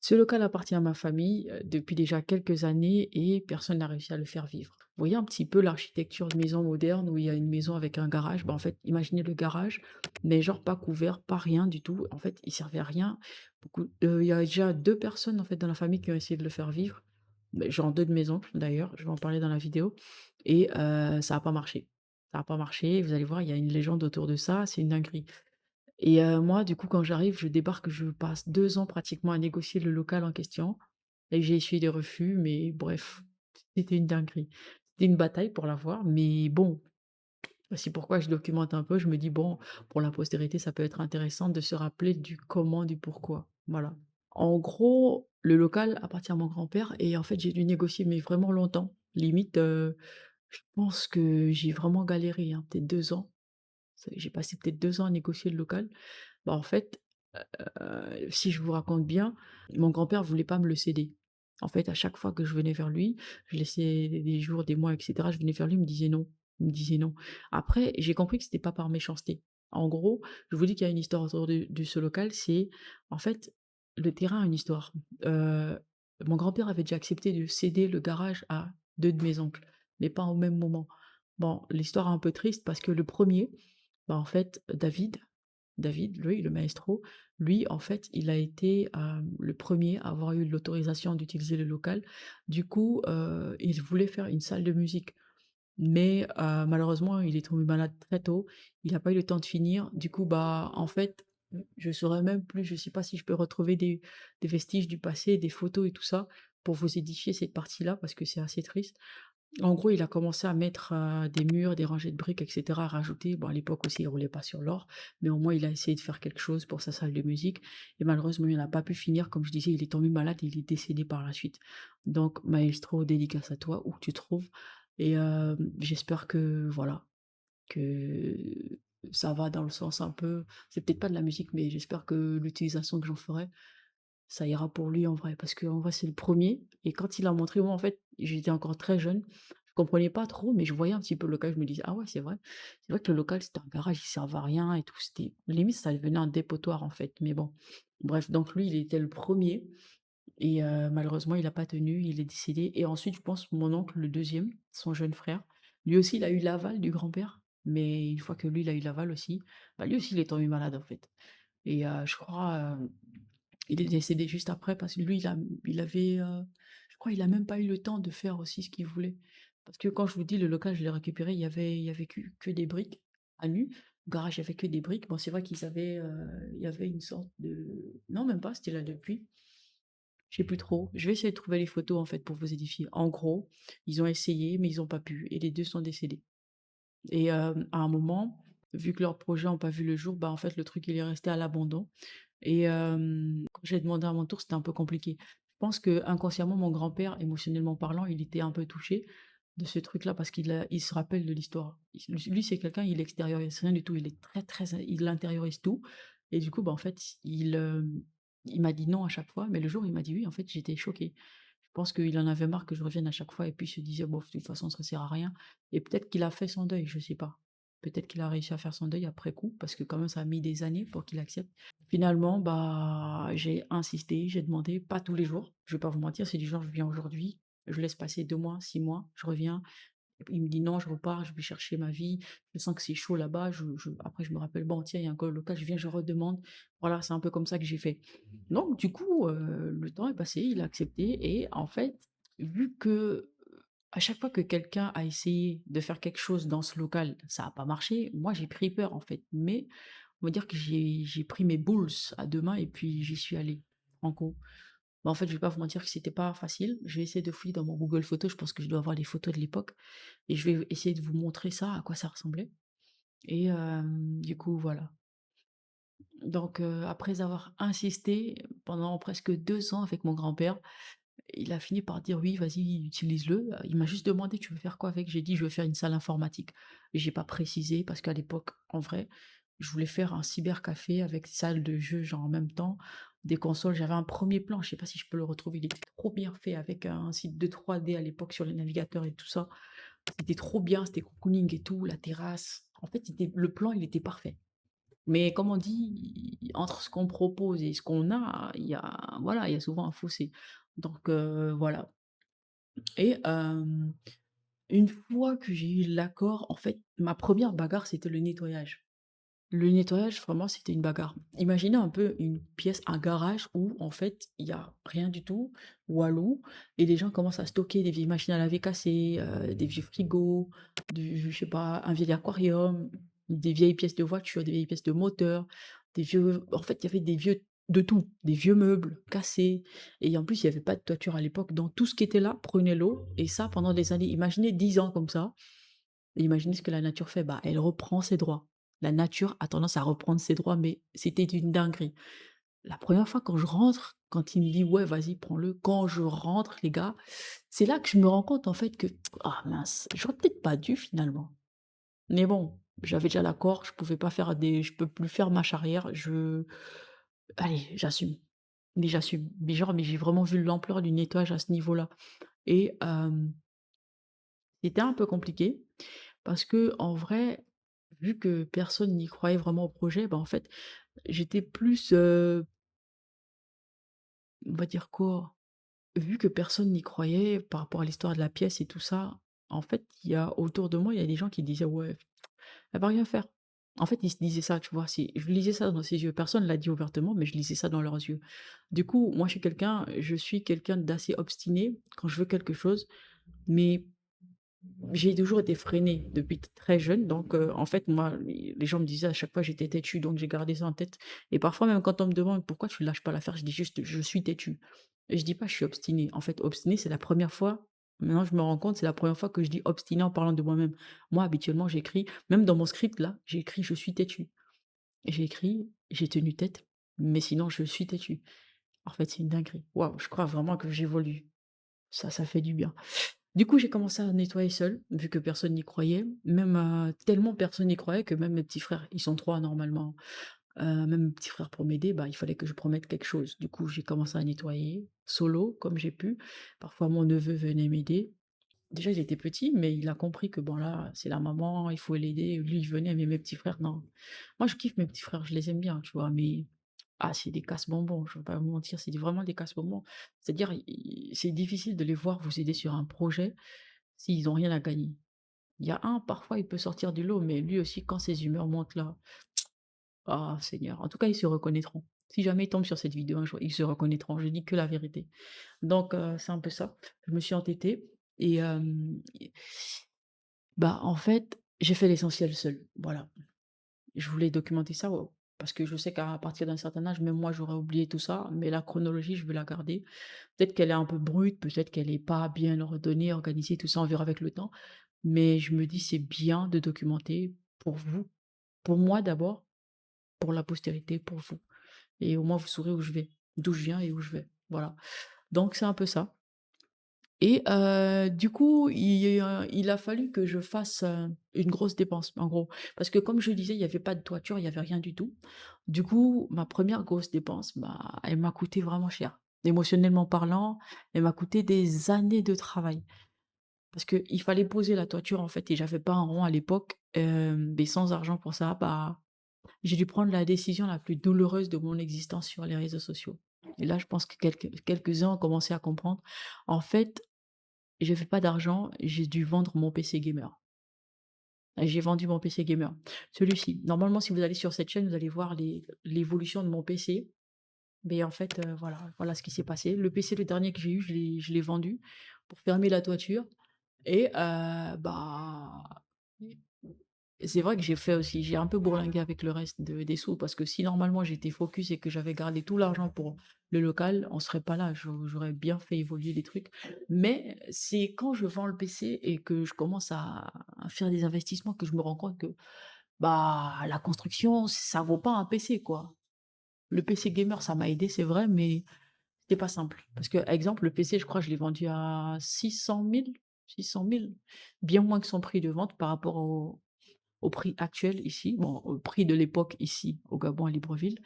Ce local appartient à ma famille depuis déjà quelques années et personne n'a réussi à le faire vivre. Vous voyez un petit peu l'architecture de maison moderne où il y a une maison avec un garage. En fait, imaginez le garage, mais genre pas couvert, pas rien du tout. En fait, il servait à rien. Il y a déjà deux personnes en fait dans la famille qui ont essayé de le faire vivre. Mais genre deux de maisons d'ailleurs. Je vais en parler dans la vidéo. Et ça n'a pas marché. Ça n'a pas marché. Vous allez voir, il y a une légende autour de ça. C'est une dinguerie. Et moi, du coup, quand j'arrive, je débarque, je passe 2 ans pratiquement à négocier le local en question et j'ai essuyé des refus, mais bref, c'était une dinguerie. C'était une bataille pour l'avoir, mais bon, c'est pourquoi je documente un peu. Je me dis: «Bon, pour la postérité, ça peut être intéressant de se rappeler du comment, du pourquoi». Voilà. En gros, le local appartient à mon grand-père et en fait, j'ai dû négocier, mais vraiment longtemps. Limite, je pense que j'ai vraiment galéré, hein, peut-être 2 ans. J'ai passé peut-être 2 ans à négocier le local. Bah, en fait, si je vous raconte bien, mon grand-père voulait pas me le céder. En fait, à chaque fois que je venais vers lui, je laissais des jours, des mois et cetera, je venais vers lui, il me disait non, il me disait non. Après, j'ai compris que c'était pas par méchanceté. En gros, je vous dis qu'il y a une histoire autour de ce local, c'est en fait, le terrain a une histoire. Heu, Mon grand-père avait déjà accepté de céder le garage à 2 de mes oncles, mais pas au même moment. Bon, l'histoire est un peu triste parce que le premier, bah, en fait, David, lui, le maestro, lui, en fait, il a été, le premier à avoir eu l'autorisation d'utiliser le local. Du coup, il voulait faire une salle de musique, mais malheureusement, il est tombé malade très tôt. Il n'a pas eu le temps de finir. Du coup, bah, en fait, je saurais même plus, je sais pas si je peux retrouver des vestiges du passé, des photos et tout ça, pour vous édifier cette partie-là parce que c'est assez triste. En gros, il a commencé à mettre, des murs, des rangées de briques et cetera, à rajouter. Bon, à l'époque aussi, il roulait pas sur l'or, mais au moins il a essayé de faire quelque chose pour sa salle de musique et malheureusement, il n'a pas pu finir. Comme je disais, il est tombé malade et il est décédé par la suite. Donc maestro, dédicace à toi, où que tu te trouves et j'espère que voilà, que ça va dans le sens un peu c'est peut-être pas de la musique, mais j'espère que l'utilisation que j'en ferai, ça ira pour lui en vrai, parce qu'en vrai, c'est le premier. Et quand il a montré, moi, en fait, j'étais encore très jeune, je comprenais pas trop, mais je voyais un petit peu le local, je me disais: «Ah ouais, c'est vrai». C'est vrai que le local, c'était un garage, il servait à rien et tout, c'était limite, ça devenait un dépotoir, en fait, mais bon. Bref, donc lui, il était le premier et malheureusement, il a pas tenu, il est décédé et ensuite, je pense, mon oncle, le deuxième, son jeune frère, lui aussi, il a eu l'aval du grand-père, mais une fois que lui, il a eu l'aval aussi, bah, lui aussi, il est tombé malade, en fait et je crois, il est décédé juste après parce que lui, il avait, je crois il a même pas eu le temps de faire aussi ce qu'il voulait. Parce que quand je vous dis le local, je l'ai récupéré, il y avait que des briques à nu. Le garage, il y avait que des briques. Bon, c'est vrai qu'ils avaient, il y avait une sorte de non, même pas, c'était là depuis. Je sais plus trop. Je vais essayer de trouver les photos, en fait, pour vous édifier. En gros, ils ont essayé, mais ils ont pas pu et les 2 sont décédés. Et à un moment, vu que leurs projets ont pas vu le jour, bah, en fait, le truc, il est resté à l'abandon et quand j'ai demandé à mon tour, c'était un peu compliqué. Je pense que inconsciemment, mon grand-père, émotionnellement parlant, il était un peu touché de ce truc-là parce il se rappelle de l'histoire. Lui, c'est quelqu'un, il extériorise rien du tout, il est très, très il intériorise tout et du coup, bah, en fait, il m'a dit non à chaque fois, mais le jour où il m'a dit oui, en fait, j'étais choquée. Je pense qu'il en avait marre que je revienne à chaque fois et puis il se disait: «Bon, de toute façon, ça sert à rien» et peut-être qu'il a fait son deuil, je sais pas. Peut-être qu'il a réussi à faire son deuil après coup parce que quand même ça a mis des années pour qu'il accepte. Finalement, bah, j'ai insisté, j'ai demandé, pas tous les jours, je vais pas vous mentir, c'est du genre je viens aujourd'hui, je laisse passer 2 mois, 6 mois, je reviens, il me dit: «Non, je repars, je vais chercher ma vie, je sens que c'est chaud là-bas». Après je me rappelle: «Bon tiens, il y a un colocal, je viens, je redemande». Voilà, c'est un peu comme ça que j'ai fait. Donc du coup, le temps est passé, il a accepté et en fait, vu que, à chaque fois que quelqu'un a essayé de faire quelque chose dans ce local, ça a pas marché, moi j'ai pris peur en fait. Mais on va dire que j'ai pris mes bulls à 2 mains et puis j'y suis allée, franco. Bah, en fait, je vais pas vous mentir que c'était pas facile. Je vais essayer de fouiller dans mon Google Photos, je pense que je dois avoir les photos de l'époque et je vais essayer de vous montrer ça, à quoi ça ressemblait et du coup, voilà. Donc après avoir insisté pendant presque 2 ans avec mon grand-père, il a fini par dire: «Oui, vas-y, utilise-le». Il m'a juste demandé: «Tu veux faire quoi avec?» J'ai dit: «Je veux faire une salle informatique». J'ai pas précisé parce qu'à l'époque, en vrai, je voulais faire un cybercafé avec salle de jeu, genre en même temps, des consoles. J'avais un premier plan, je sais pas si je peux le retrouver, il était trop bien fait avec un site de 3D à l'époque sur les navigateurs et tout ça. C'était trop bien, c'était cocooning et tout, la terrasse. En fait, le plan, il était parfait. Mais comme on dit, entre ce qu'on propose et ce qu'on a, il y a voilà, il y a souvent un fossé. Donc voilà et une fois que j'ai eu l'accord, en fait, ma première bagarre, c'était le nettoyage. Le nettoyage, vraiment, c'était une bagarre. Imaginez un peu une pièce, un garage où, en fait, il y a rien du tout, walou, et les gens commencent à stocker des vieilles machines à laver cassées, des vieux frigos, du, je sais pas, un vieil aquarium, des vieilles pièces de voiture, des vieilles pièces de moteur, des vieux. En fait, il y avait des vieux de tout, des vieux meubles cassés. Et en plus, il n'y avait pas de toiture à l'époque. Donc, tout ce qui était là prenait l'eau. Et ça, pendant des années, imaginez 10 ans comme ça. Et imaginez ce que la nature fait, bah, elle reprend ses droits. La nature a tendance à reprendre ses droits, mais c'était une dinguerie. La première fois quand je rentre, quand il me dit: «Ouais, vas-y, prends-le», quand je rentre, les gars, c'est là que je me rends compte, en fait, que: «Ah mince, j'aurais peut-être pas dû finalement». Mais bon, j'avais déjà l'accord, je peux plus faire marche arrière, allez, j'assume. Mais j'assume. Mais genre, mais j'ai vraiment vu l'ampleur du nettoyage à ce niveau-là et c'était un peu compliqué parce que en vrai, vu que personne n'y croyait vraiment au projet, bah, en fait, j'étais plus, on va dire quoi? Vu que personne n'y croyait par rapport à l'histoire de la pièce et tout ça, en fait, il y a autour de moi, il y a des gens qui disaient: «Ouais, elle va rien faire». En fait, ils se disaient ça, tu vois? Je lisais ça dans ses yeux. Personne ne l'a dit ouvertement, mais je lisais ça dans leurs yeux. Du coup, moi, je suis quelqu'un d'assez obstiné quand je veux quelque chose, mais j'ai toujours été freinée depuis très jeune, donc en fait, moi, les gens me disaient à chaque fois: «J'étais têtue», donc j'ai gardé ça en tête et parfois même quand on me demande: «Pourquoi tu lâches pas l'affaire?» je dis juste: «Je suis têtue» et je dis pas: «Je suis obstinée». En fait, obstinée, c'est la première fois maintenant je me rends compte, c'est la première fois que je dis obstinée en parlant de moi-même. Moi, habituellement, j'écris même dans mon script là, j'ai écrit: «Je suis têtue» et j'ai écrit: «J'ai tenu tête, mais sinon je suis têtue». En fait, c'est une dinguerie. Waouh, je crois vraiment que j'évolue. Ça fait du bien. Du coup, j'ai commencé à nettoyer seule, vu que personne n'y croyait. Même, tellement personne n'y croyait que même mes petits frères, ils sont 3 normalement, même mes petits frères pour m'aider, bah, il fallait que je promette quelque chose. Du coup, j'ai commencé à nettoyer solo, comme j'ai pu. Parfois, mon neveu venait m'aider. Déjà, il était petit, mais il a compris que bon là, c'est la maman, il faut l'aider. Lui, il venait, mais mes petits frères, non. Moi, je kiffe mes petits frères, je les aime bien, tu vois, mais ah, c'est des casse-bonbons, je vais pas vous mentir, vraiment des casse-bonbons. C'est-à-dire, c'est difficile de les voir vous aider sur un projet s'ils ont rien à gagner. Il y a un, parfois, il peut sortir du lot, mais lui aussi, quand ses humeurs montent là, ah Seigneur, en tout cas, ils se reconnaîtront. Si jamais ils tombent sur cette vidéo un jour, ils se reconnaîtront. Je dis que la vérité. Donc, c'est un peu ça. Je me suis entêtée et bah, en fait, j'ai fait l'essentiel seule, voilà. Je voulais documenter ça, parce que je sais qu'à partir d'un certain âge, même moi, j'aurais oublié tout ça, mais la chronologie, je veux la garder. Peut-être qu'elle est un peu brute, peut-être qu'elle est pas bien ordonnée, organisée, tout ça, on verra avec le temps. Mais je me dis: «C'est bien de documenter pour vous, pour moi d'abord, pour la postérité, pour vous et au moins vous saurez où je vais, d'où je viens et où je vais». Voilà. Donc c'est un peu ça. Et du coup, il a fallu que je fasse, une grosse dépense, en gros. Parce que comme je disais, il y avait pas de toiture, il y avait rien du tout. Du coup, ma première grosse dépense, bah, elle m'a coûté vraiment cher. Émotionnellement parlant, elle m'a coûté des années de travail. Parce qu'il fallait poser la toiture, en fait, et j'avais pas un rond à l'époque, mais sans argent pour ça, bah, j'ai dû prendre la décision la plus douloureuse de mon existence sur les réseaux sociaux. Et là, je pense que quelques-uns ont commencé à comprendre. En fait, j'avais pas d'argent, j'ai dû vendre mon PC gamer. J'ai vendu mon PC gamer. Celui-ci. Normalement, si vous allez sur cette chaîne, vous allez voir l'évolution de mon PC. Mais en fait, voilà ce qui s'est passé. Le PC, le dernier que j'ai eu, je l'ai vendu pour fermer la toiture et bah, c'est vrai que j'ai un peu bourlingué avec le reste des sous parce que si normalement j'étais focus et que j'avais gardé tout l'argent pour le local, on serait pas là. J'aurais bien fait évoluer les trucs. Mais c'est quand je vends le PC et que je commence à faire des investissements que je me rends compte que bah la construction, ça vaut pas un PC, quoi. Le PC gamer, ça m'a aidé, c'est vrai, mais c'était pas simple. Parce que, exemple, le PC, je crois, je l'ai vendu à 600 000, bien moins que son prix de vente par rapport au prix actuel ici, bon, au prix de l'époque ici, au Gabon, à Libreville.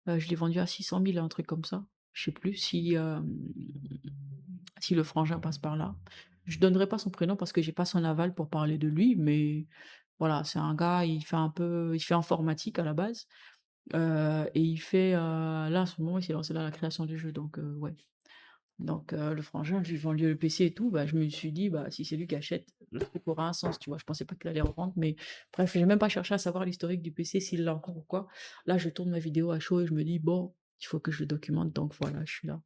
Je l'ai vendu à 600 000, un truc comme ça. Je sais plus si le frangin passe par là. Je donnerai pas son prénom parce que j'ai pas son aval pour parler de lui, mais voilà, c'est un gars, il fait informatique à la base Et il fait, là, en ce moment, il s'est lancé dans la création du jeu, donc ouais. Donc le frangin, je lui vends lui le PC et tout, bah, je me suis dit: «Bah, si c'est lui qui achète, le truc aura un sens», tu vois? Je pensais pas qu'il allait revendre, mais bref, j'ai même pas cherché à savoir l'historique du PC, s'il l'a encore ou quoi. Là, je tourne ma vidéo à chaud et je me dis: «Bon, il faut que je le documente», donc voilà, je suis là.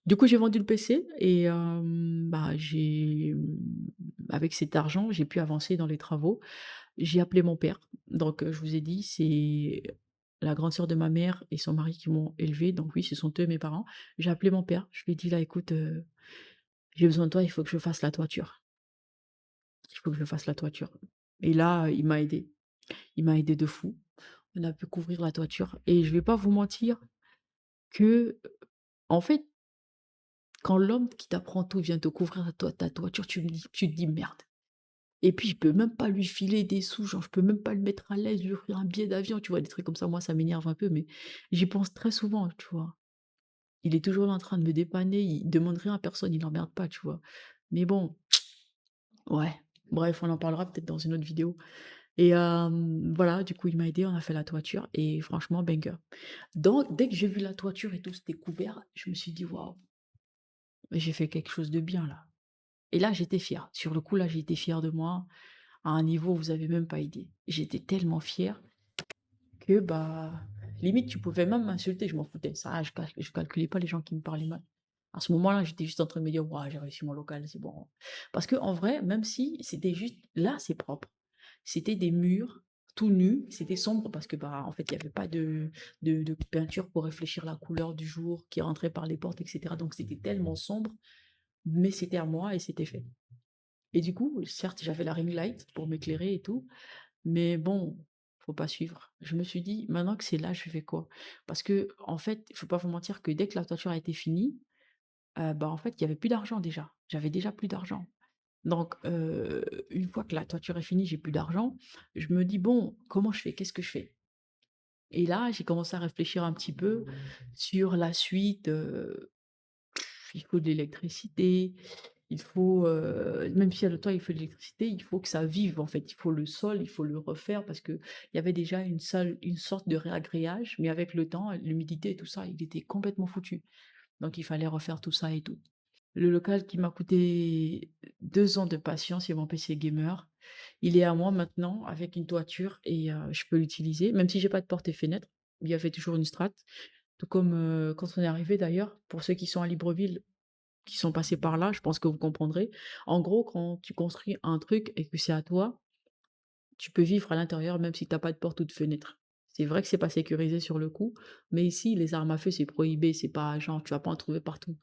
Du coup, j'ai vendu le PC et bah, avec cet argent, j'ai pu avancer dans les travaux. J'ai appelé mon père. Donc, je vous ai dit, c'est la grande sœur de ma mère et son mari qui m'ont élevée. Donc oui, ce sont eux mes parents. J'ai appelé mon père. Je lui ai dit: «Là, écoute, j'ai besoin de toi, il faut que je fasse la toiture. Il faut que je fasse la toiture». Et là, il m'a aidé. Il m'a aidé de fou. On a pu couvrir la toiture et je vais pas vous mentir que, en fait, quand l'homme qui t'apprend tout vient te couvrir ta toiture, tu te dis: «Merde». Et puis je peux même pas lui filer des sous, genre je peux même pas le mettre à l'aise, lui offrir un billet d'avion, tu vois? Des trucs comme ça, moi ça m'énerve un peu, mais j'y pense très souvent, tu vois? Il est toujours là en train de me dépanner, il demande rien à personne, il emmerde pas, tu vois? Mais bon, ouais, bref, on en parlera peut-être dans une autre vidéo et voilà, du coup il m'a aidé, on a fait la toiture et franchement banger. Donc dès que j'ai vu la toiture et tout, c'était couvert, je me suis dit: «Waouh, j'ai fait quelque chose de bien là». Et là j'étais fière. Sur le coup là, j'ai été fière de moi à un niveau où vous avez même pas idée. J'étais tellement fière que, bah, limite, tu pouvais même m'insulter, je m'en foutais. Ça, je calculais pas les gens qui me parlaient mal. À ce moment-là, j'étais juste en train de me dire: «Waouh, j'ai réussi mon local, c'est bon». Parce que en vrai, même si c'était juste là, c'est propre. C'était des murs tout nus, c'était sombre parce que, bah, en fait, il y avait pas de peinture pour réfléchir la couleur du jour qui rentrait par les portes et cetera. Donc c'était tellement sombre, mais c'était à moi et c'était fait. Et du coup, certes, j'avais la ring light pour m'éclairer et tout, mais bon, faut pas suivre. Je me suis dit: «Maintenant que c'est là, je fais quoi?» Parce que en fait, il faut pas vous mentir que dès que la toiture a été finie, bah, en fait, il y avait plus d'argent déjà. J'avais déjà plus d'argent. Donc une fois que la toiture est finie, j'ai plus d'argent, je me dis: «Bon, comment je fais? Qu'est-ce que je fais?» Et là, j'ai commencé à réfléchir un petit peu sur la suite, il faut de l'électricité, il faut, même si le toit, il faut de l'électricité, il faut que ça vive, en fait. Il faut le sol, il faut le refaire parce qu'il y avait déjà une sorte de réagréage, mais avec le temps, l'humidité et tout ça, il était complètement foutu. Donc il fallait refaire tout ça et tout. Le local qui m'a coûté 2 ans de patience et mon PC gamer, il est à moi maintenant avec une toiture et je peux l'utiliser, même si j'ai pas de porte et fenêtre, il y avait toujours une strate. Tout comme, quand on est arrivé d'ailleurs, pour ceux qui sont à Libreville, qui sont passés par là, je pense que vous comprendrez. En gros, quand tu construis un truc et que c'est à toi, tu peux vivre à l'intérieur même si tu as pas de porte ou de fenêtre. C'est vrai que c'est pas sécurisé sur le coup, mais ici, les armes à feu, c'est prohibé, c'est pas genre, tu vas pas en trouver partout.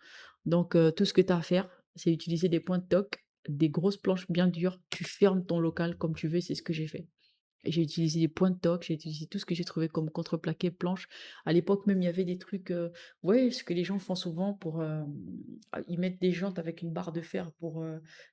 Donc, tout ce que tu as à faire, c'est utiliser des points de toc, des grosses planches bien dures, tu fermes ton local comme tu veux, c'est ce que j'ai fait. Et j'ai utilisé des points de toc, j'ai utilisé tout ce que j'ai trouvé comme contreplaqué, planche. À l'époque même, il y avait des trucs, ouais, ce que les gens font souvent pour, ils mettent des jantes avec une barre de fer pour,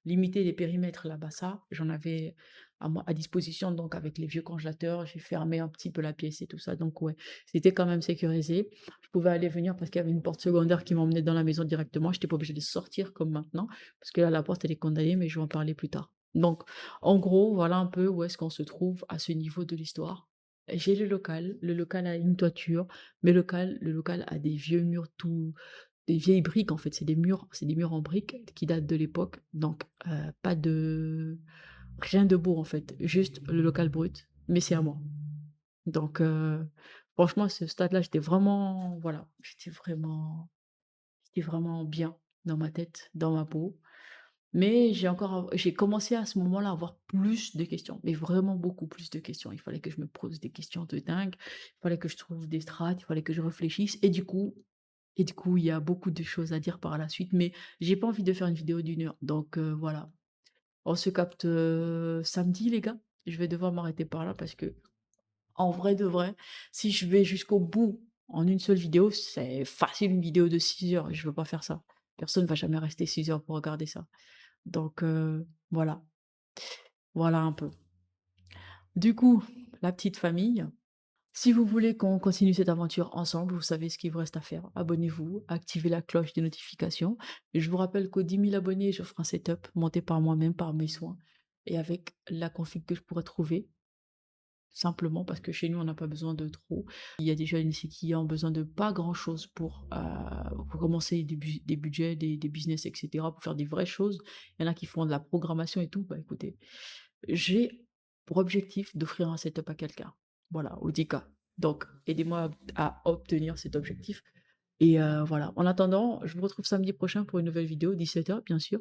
limiter les périmètres là-bas. Ça, j'en avais à disposition, donc avec les vieux congélateurs, j'ai fermé un petit peu la pièce et tout ça, donc ouais, c'était quand même sécurisé. Je pouvais aller venir parce qu'il y avait une porte secondaire qui m'emmenait dans la maison directement. J'étais pas obligée de sortir comme maintenant, parce que là, la porte, elle est condamnée, mais je vais en parler plus tard. Donc en gros, voilà un peu où est-ce qu'on se trouve à ce niveau de l'histoire. J'ai le local a une toiture, mais le local a des vieux murs tout des vieilles briques en fait, c'est des murs en briques qui datent de l'époque, donc pas de rien de beau en fait, juste le local brut, mais c'est à moi. Donc franchement à ce stade-là, j'étais vraiment voilà, j'étais vraiment bien dans ma tête, dans ma peau. Mais j'ai commencé à ce moment-là à avoir plus de questions, mais vraiment beaucoup plus de questions. Il fallait que je me pose des questions de dingue, il fallait que je trouve des strates, il fallait que je réfléchisse et du coup, il y a beaucoup de choses à dire par la suite, mais j'ai pas envie de faire une vidéo d'une heure, donc voilà. On se capte, samedi les gars. Je vais devoir m'arrêter par là parce que en vrai de vrai, si je vais jusqu'au bout en une seule vidéo, c'est facile une vidéo de 6 heures, je veux pas faire ça. Personne va jamais rester 6 heures pour regarder ça. Donc voilà, voilà un peu. Du coup, la petite famille, si vous voulez qu'on continue cette aventure ensemble, vous savez ce qu'il vous reste à faire. Abonnez-vous, activez la cloche des notifications. Et je vous rappelle qu'aux 10 000 abonnés, je ferai un setup monté par moi-même, par mes soins, et avec la config que je pourrais trouver. simplement parce que chez nous, on n'a pas besoin de trop. Il y a des jeunes ici qui ont besoin de pas grand-chose pour commencer des budgets, des business, et cetera, pour faire des vraies choses. Il y en a qui font de la programmation et tout. Bah, écoutez, j'ai pour objectif d'offrir un setup à quelqu'un. Voilà, au 10K. Donc aidez-moi à obtenir cet objectif et voilà. En attendant, je vous retrouve samedi prochain pour une nouvelle vidéo, 17h bien sûr.